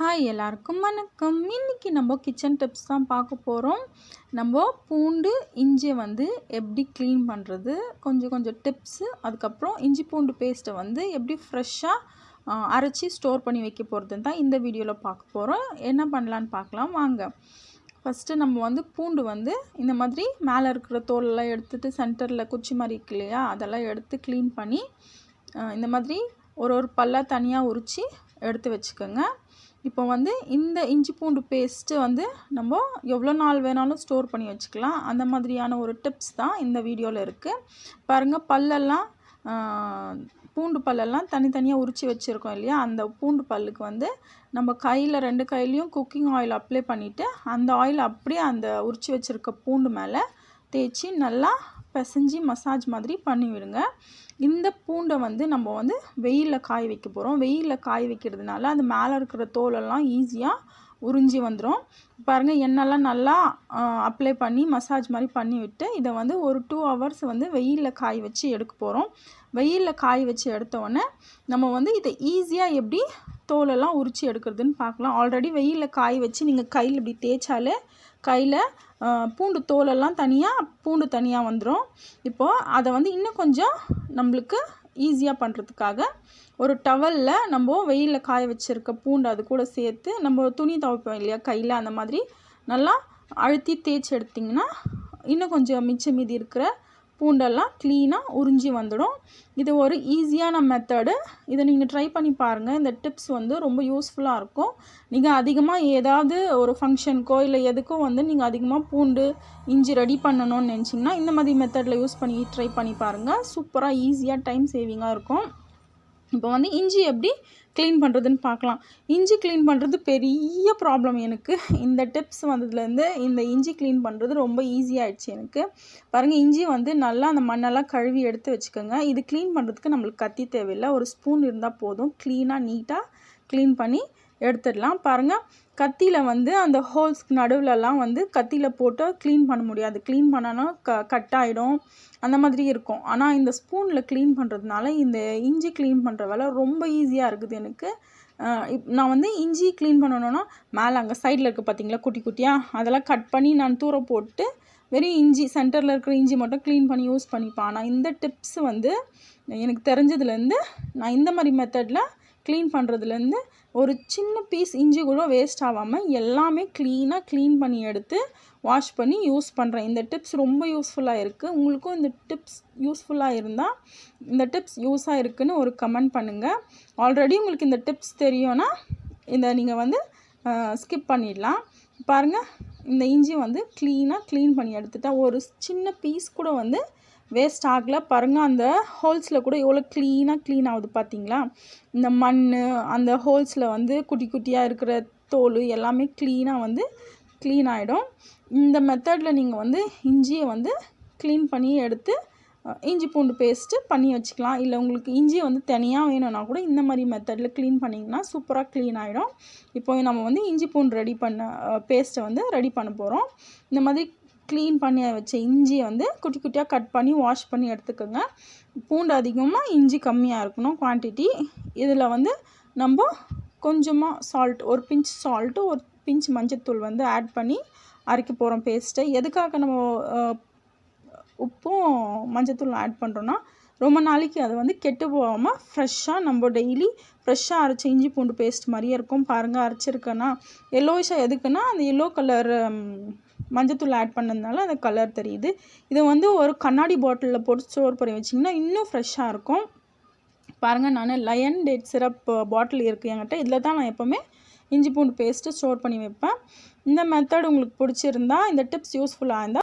Hi எல்லாருக்கும் வணக்கம். இன்றைக்கி நம்ம கிச்சன் டிப்ஸ் தான் பார்க்க போகிறோம். நம்ம பூண்டு இஞ்சியை வந்து எப்படி க்ளீன் பண்ணுறது, கொஞ்சம் டிப்ஸு, அதுக்கப்புறம் இஞ்சி பூண்டு பேஸ்ட்டை வந்து எப்படி ஃப்ரெஷ்ஷாக அரைச்சி ஸ்டோர் பண்ணி வைக்க போகிறதுன்னு தான் இந்த வீடியோவில் பார்க்க போகிறோம். என்ன பண்ணலான்னு பார்க்கலாம் வாங்க. ஃபஸ்ட்டு நம்ம வந்து பூண்டு வந்து இந்த மாதிரி மேலே இருக்கிற தோலெல்லாம் எடுத்துகிட்டு சென்டரில் குச்சி மாதிரி இருக்கு இல்லையா, அதெல்லாம் எடுத்து க்ளீன் பண்ணி இந்த மாதிரி ஒரு பல்லாக தனியாக உரித்து எடுத்து வச்சுக்கோங்க. இப்போ வந்து இந்த இஞ்சி பூண்டு பேஸ்ட்டு வந்து நம்ம எவ்வளோ நாள் வேணாலும் ஸ்டோர் பண்ணி வச்சுக்கலாம். அந்த மாதிரியான ஒரு டிப்ஸ் தான் இந்த வீடியோவில் இருக்குது. பாருங்கள், பல்லெல்லாம் பூண்டு பல்லெல்லாம் தனித்தனியாக உரித்து வச்சுருக்கோம் இல்லையா, அந்த பூண்டு பல்லுக்கு வந்து நம்ம கையில் 2 கையிலையும் குக்கிங் ஆயில் அப்ளை பண்ணிவிட்டு அந்த ஆயில் அப்படியே அந்த உரித்து வச்சுருக்க பூண்டு மேலே தேய்ச்சி நல்லா பிசைஞ்சி மசாஜ் மாதிரி பண்ணிவிடுங்க. இந்த பூண்டை வந்து நம்ம வந்து வெயிலில் காய வைக்க போகிறோம். வெயிலில் காய வைக்கிறதுனால அந்த மேலே இருக்கிற தோலெல்லாம் ஈஸியாக உறிஞ்சி வந்துடும். பாருங்கள், எண்ணெய்லாம் நல்லா அப்ளை பண்ணி மசாஜ் மாதிரி பண்ணி விட்டு இதை வந்து ஒரு 2 ஹவர்ஸ் வந்து வெயிலில் காய வச்சு எடுக்க போகிறோம். வெயிலில் காய வச்சு எடுத்தோடனே நம்ம வந்து இதை ஈஸியாக எப்படி தோலெல்லாம் உரித்து எடுக்கிறதுன்னு பார்க்கலாம். ஆல்ரெடி வெயிலில் காய வச்சு நீங்கள் கையில் இப்படி தேய்ச்சாலே கையில் பூண்டு தோலெல்லாம் தனியாக பூண்டு தனியாக வந்துடும். இப்போது அதை வந்து இன்னும் கொஞ்சம் நம்மளுக்கு ஈஸியாக பண்ணுறதுக்காக ஒரு டவலில் நம்ம வெயிலில் காய வச்சுருக்க பூண்டு அது கூட சேர்த்து நம்ம துணி துவைப்போம் இல்லையா கையில், அந்த மாதிரி நல்லா அழுத்தி தேய்ச்சி எடுத்திங்கன்னா இன்னும் கொஞ்சம் மிச்சம் மீதி இருக்கிற பூண்டெல்லாம் க்ளீனாக உறிஞ்சி வந்துடும். இது ஒரு ஈஸியான மெத்தடு. இதை நீங்கள் ட்ரை பண்ணி பாருங்கள். இந்த டிப்ஸ் வந்து ரொம்ப யூஸ்ஃபுல்லாக இருக்கும். நீங்கள் அதிகமாக ஏதாவது ஒரு ஃபங்க்ஷனுக்கோ இல்லை எதுக்கோ வந்து நீங்கள் அதிகமாக பூண்டு இஞ்சி ரெடி பண்ணணும்னு நினச்சிங்கன்னா இந்த மாதிரி மெத்தடில் யூஸ் பண்ணி ட்ரை பண்ணி பாருங்கள். சூப்பராக ஈஸியாக டைம் சேவிங்காக இருக்கும். இப்போ வந்து இஞ்சி எப்படி க்ளீன் பண்ணுறதுன்னு பார்க்கலாம். இஞ்சி க்ளீன் பண்ணுறது பெரிய ப்ராப்ளம் எனக்கு. இந்த டிப்ஸ் வந்ததுலேருந்து இந்த இஞ்சி க்ளீன் பண்ணுறது ரொம்ப ஈஸியாகிடுச்சு எனக்கு. பாருங்கள், இஞ்சி வந்து நல்லா அந்த மண்ணெல்லாம் கழுவி எடுத்து வச்சுக்கோங்க. இது க்ளீன் பண்ணுறதுக்கு நம்மளுக்கு கத்தி தேவையில்லை, ஒரு ஸ்பூன் இருந்தால் போதும். க்ளீனாக நீட்டாக க்ளீன் பண்ணி எடுத்துடலாம். பாருங்கள், கத்தியில் வந்து அந்த ஹோல்ஸ்க்கு நடுவிலலாம் வந்து கத்தியில் போட்டு க்ளீன் பண்ண முடியாது. க்ளீன் பண்ணாலும் கட் ஆகிடும், அந்த மாதிரி இருக்கும். ஆனால் இந்த ஸ்பூனில் க்ளீன் பண்ணுறதுனால இந்த இஞ்சி க்ளீன் பண்ணுற வேலை ரொம்ப ஈஸியாக இருக்குது எனக்கு. நான் வந்து இஞ்சி க்ளீன் பண்ணணுன்னா மேலே அங்கே சைடில் இருக்குது பார்த்தீங்களா குட்டி குட்டியாக, அதெல்லாம் கட் பண்ணி நான் தூர போட்டு வெறும் இஞ்சி சென்டரில் இருக்கிற இஞ்சி மட்டும் க்ளீன் பண்ணி யூஸ் பண்ணிப்பேன். ஆனால் இந்த டிப்ஸ் வந்து எனக்கு தெரிஞ்சதுலேருந்து நான் இந்த மாதிரி மெத்தடில் க்ளீன் பண்ணுறதுலேருந்து ஒரு சின்ன பீஸ் இஞ்சி கூட வேஸ்ட் ஆகாமல் எல்லாமே க்ளீனாக க்ளீன் பண்ணி எடுத்து வாஷ் பண்ணி யூஸ் பண்ணுறேன். இந்த டிப்ஸ் ரொம்ப யூஸ்ஃபுல்லாக இருக்குது. உங்களுக்கும் இந்த டிப்ஸ் யூஸ்ஃபுல்லாக இருந்தால் இந்த டிப்ஸ் யூஸாக இருக்குதுன்னு ஒரு கமெண்ட் பண்ணுங்கள். ஆல்ரெடி உங்களுக்கு இந்த டிப்ஸ் தெரியும்னா இதை நீங்கள் வந்து ஸ்கிப் பண்ணிடலாம். பாருங்கள், இந்த இஞ்சி வந்து க்ளீனாக க்ளீன் பண்ணி எடுத்துட்டா ஒரு சின்ன பீஸ் கூட வந்து வேஸ்ட் ஆகலை. பாருங்கள், அந்த ஹோல்ஸில் கூட எவ்வளோ க்ளீன் ஆகுது பார்த்தீங்களா. இந்த மண் அந்த ஹோல்ஸில் வந்து குட்டி குட்டியாக இருக்கிற தோல் எல்லாமே க்ளீனாக வந்து க்ளீன் ஆகிடும். இந்த மெத்தடில் நீங்கள் வந்து இஞ்சியை வந்து க்ளீன் பண்ணி எடுத்து இஞ்சி பூண்டு பேஸ்ட்டு பண்ணி வச்சுக்கலாம். இல்லை உங்களுக்கு இஞ்சி வந்து தனியாக வேணும்னா கூட இந்த மாதிரி மெத்தடில் க்ளீன் பண்ணிங்கன்னா சூப்பராக க்ளீன் ஆகிடும். இப்போ நம்ம வந்து இஞ்சி பூண்டு ரெடி பண்ண பேஸ்ட்டை வந்து ரெடி பண்ண போகிறோம். இந்த மாதிரி க்ளீன் பண்ணி வச்ச இஞ்சியை வந்து குட்டி குட்டியாக கட் பண்ணி வாஷ் பண்ணி எடுத்துக்கோங்க. பூண்டு அதிகமாக இஞ்சி கம்மியாக இருக்கணும் குவான்டிட்டி. இதில் வந்து நம்ம கொஞ்சமாக சால்ட், ஒரு பிஞ்ச் சால்ட்டு, ஒரு பிஞ்ச் மஞ்சத்தூள் வந்து ஆட் பண்ணி அரைக்க போகிறோம் பேஸ்ட்டை. எதுக்காக நம்ம உப்பும் மஞ்சத்தூள் ஆட் பண்ணுறோன்னா ரொம்ப நாளைக்கு அது வந்து கெட்டு போகாமல் ஃப்ரெஷ்ஷாக நம்ம டெய்லி ஃப்ரெஷ்ஷாக அரைச்ச இஞ்சி பூண்டு பேஸ்ட் மாதிரியே இருக்கும். பாருங்கள், அரைச்சிருக்கேன்னா எல்லோயிஷாக எதுக்குன்னா அந்த எல்லோ கலர் மஞ்சத்தூள் ஆட் பண்ணதுனால அந்த கலர் தெரியுது. இதை வந்து ஒரு கண்ணாடி பாட்டிலில் போட்டு ஸ்டோர் பண்ணி வச்சிங்கன்னா இன்னும் ஃப்ரெஷ்ஷாக இருக்கும். பாருங்கள், நான் லயன் டேட் சிரப் பாட்டில் இருக்குது என்கிட்ட. இதில் தான் நான் எப்போவுமே இஞ்சி பூண்டு பேஸ்ட்டு ஸ்டோர் பண்ணி வைப்பேன். இந்த மெத்தட் உங்களுக்கு பிடிச்சிருந்தா, இந்த டிப்ஸ் யூஸ்ஃபுல்லாக இருந்தால்